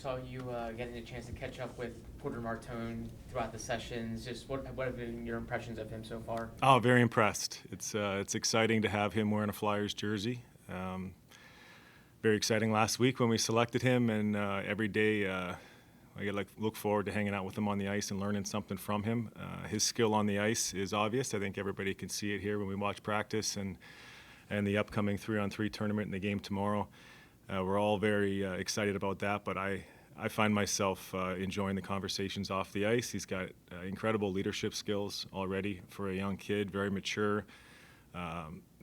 saw you getting a chance to catch up with Porter Martone throughout the sessions. Just what have been your impressions of him so far? Oh, very impressed. It's exciting to have him wearing a Flyers jersey. Very exciting last week when we selected him, and every day I look forward to hanging out with him on the ice and learning something from him. His skill on the ice is obvious. I think everybody can see it here when we watch practice and the upcoming 3-on-3 tournament and the game tomorrow. We're all very excited about that, but I find myself enjoying the conversations off the ice. He's got incredible leadership skills already for a young kid, very mature.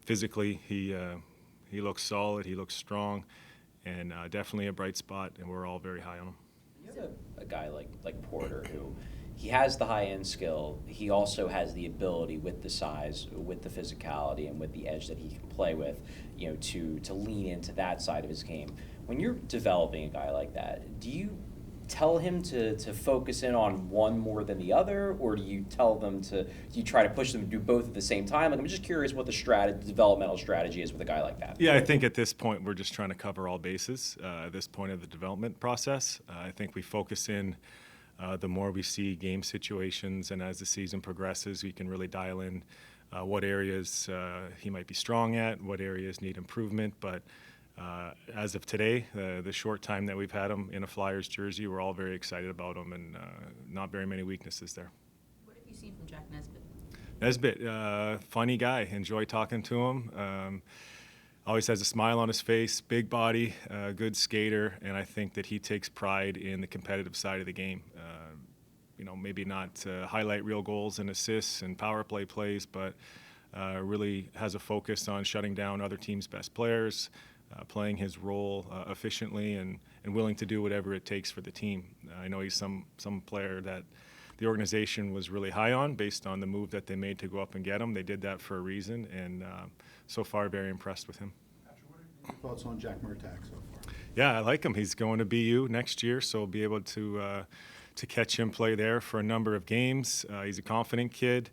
Physically, he looks solid, he looks strong, and definitely a bright spot, and we're all very high on him. You have a guy like Porter who he has the high-end skill. He also has the ability with the size, with the physicality, and with the edge that he can play with, to lean into that side of his game. When you're developing a guy like that, do you tell him to focus in on one more than the other, or do you try to push them to do both at the same time? Like, I'm just curious what the developmental strategy is with a guy like that. Yeah, I think at this point we're just trying to cover all bases at this point of the development process. I think we focus in the more we see game situations, and as the season progresses, we can really dial in what areas he might be strong at, what areas need improvement. But as of today, the short time that we've had him in a Flyers jersey, we're all very excited about him, and not very many weaknesses there. What have you seen from Jack Nesbitt? Nesbitt, funny guy. Enjoy talking to him. Always has a smile on his face, big body, good skater, and I think that he takes pride in the competitive side of the game. Maybe not highlight real goals and assists and power play plays, but really has a focus on shutting down other teams' best players, playing his role efficiently, and willing to do whatever it takes for the team. I know he's some player that the organization was really high on based on the move that they made to go up and get him. They did that for a reason, and so far very impressed with him. Patrick, what are your thoughts on Jack Murtak so far? Yeah, I like him. He's going to BU next year, so we'll be able to catch him play there for a number of games. He's a confident kid.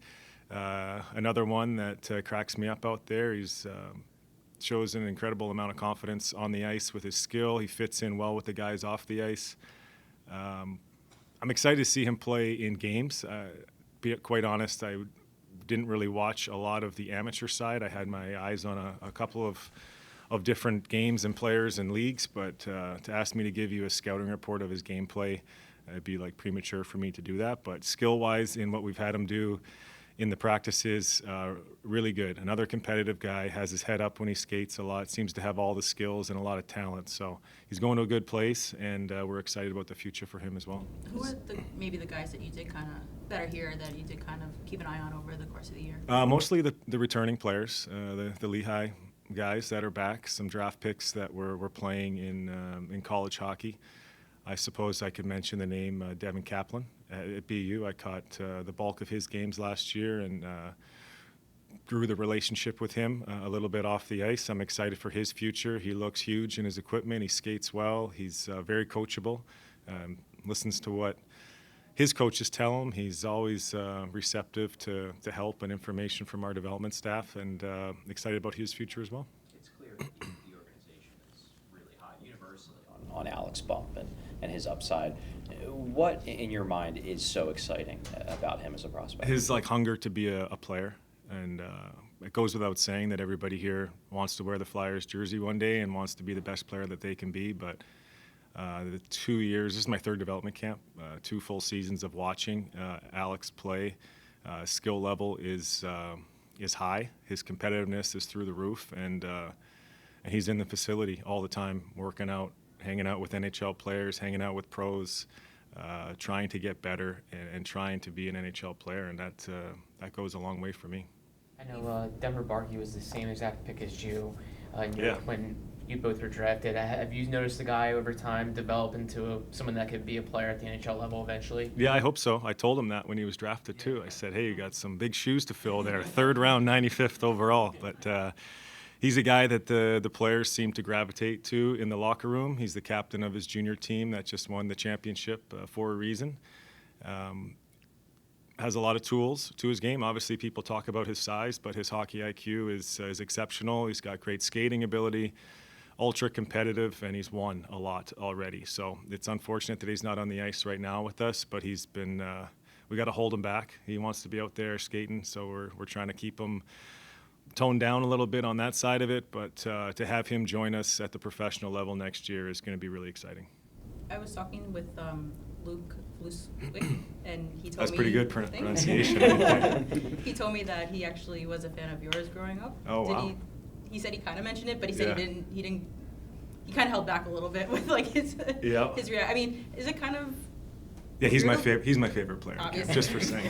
Another one that cracks me up out there. He's shows an incredible amount of confidence on the ice with his skill. He fits in well with the guys off the ice. I'm excited to see him play in games. Be quite honest, I didn't really watch a lot of the amateur side. I had my eyes on a couple of different games and players and leagues, but to ask me to give you a scouting report of his gameplay, it'd be like premature for me to do that. But skill-wise, in what we've had him do in the practices, really good. Another competitive guy, has his head up when he skates a lot, seems to have all the skills and a lot of talent. So he's going to a good place, and we're excited about the future for him as well. Who are maybe the guys that you did that are here that you did kind of keep an eye on over the course of the year? Mostly the returning players, the Lehigh guys that are back, some draft picks that were playing in college hockey. I suppose I could mention the name Devin Kaplan at BU. I caught the bulk of his games last year and grew the relationship with him a little bit off the ice. I'm excited for his future. He looks huge in his equipment. He skates well. He's very coachable, listens to what his coaches tell him. He's always receptive to help and information from our development staff, and excited about his future as well. It's clear that the organization is really high universally on Alex Bump and his upside. What, in your mind, is so exciting about him as a prospect? His hunger to be a player, and it goes without saying that everybody here wants to wear the Flyers jersey one day and wants to be the best player that they can be. But the 2 years, this is my third development camp, 2 full seasons of watching Alex play. Skill level is high. His competitiveness is through the roof, and he's in the facility all the time, working out, hanging out with NHL players, hanging out with pros, trying to get better and trying to be an NHL player, and that goes a long way for me. I know Denver Barkey was the same exact pick as you Yeah. when you both were drafted. Have you noticed the guy over time develop into someone that could be a player at the NHL level eventually? Yeah, I hope so. I told him that when he was drafted too. I said, hey, you got some big shoes to fill there. 3rd round, 95th overall. But he's a guy that the players seem to gravitate to in the locker room. He's the captain of his junior team that just won the championship for a reason. Has a lot of tools to his game. Obviously, people talk about his size, but his hockey IQ is exceptional. He's got great skating ability, ultra competitive, and he's won a lot already. So it's unfortunate that he's not on the ice right now with us, but he's been. We got to hold him back. He wants to be out there skating, so we're trying to keep him toned down a little bit on that side of it. But to have him join us at the professional level next year is going to be really exciting. I was talking with Luke Fluswick, and he told me... That's pretty good Thanks. pronunciation. He told me that he actually was a fan of yours growing up. Oh, wow. He said he kind of mentioned it, but he said Yeah. he kind of held back a little bit with like his Yeah. his reaction. I mean, is it kind of... Yeah, he's my weird? favorite. He's my favorite player. Obviously. Just for saying.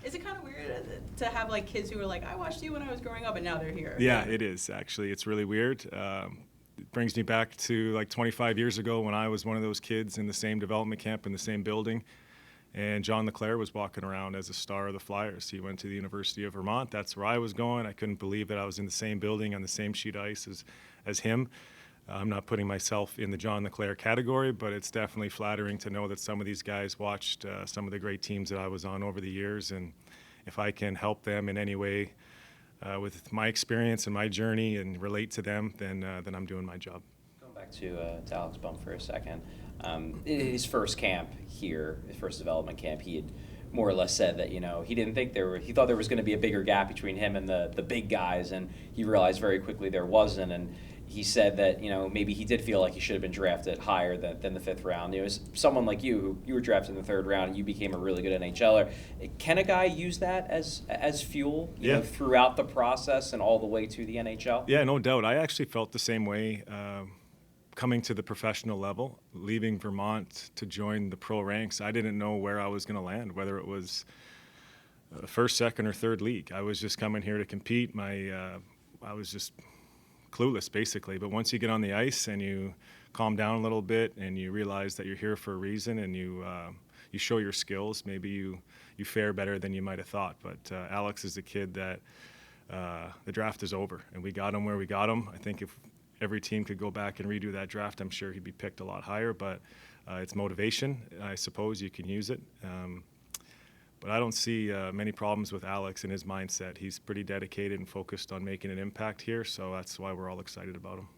Is it kind of weird to have like kids who were like, I watched you when I was growing up, and now they're here? Yeah, it is actually. It's really weird. It brings me back to like 25 years ago when I was one of those kids in the same development camp in the same building, and John LeClaire was walking around as a star of the Flyers. He went to the University of Vermont. That's where I was going. I couldn't believe that I was in the same building on the same sheet of ice as him. I'm not putting myself in the John LeClaire category, but it's definitely flattering to know that some of these guys watched some of the great teams that I was on over the years, and if I can help them in any way with my experience and my journey and relate to them, then I'm doing my job. Going back to Alex Bump for a second, in his first camp here, his first development camp, he had more or less said that he didn't think he thought there was going to be a bigger gap between him and the big guys, and he realized very quickly there wasn't. And he said that maybe he did feel like he should have been drafted higher than the 5th round. As someone like you, who you were drafted in the 3rd round and you became a really good NHLer, can a guy use that as fuel throughout the process and all the way to the NHL? Yeah, no doubt. I actually felt the same way coming to the professional level, leaving Vermont to join the pro ranks. I didn't know where I was going to land, whether it was first, second, or third league. I was just coming here to compete. I was just clueless, basically. But once you get on the ice and you calm down a little bit and you realize that you're here for a reason and you show your skills, maybe you fare better than you might have thought. But Alex is a kid that the draft is over, and we got him where we got him. I think if every team could go back and redo that draft, I'm sure he'd be picked a lot higher. But it's motivation. I suppose you can use it. But I don't see many problems with Alex and his mindset. He's pretty dedicated and focused on making an impact here, so that's why we're all excited about him.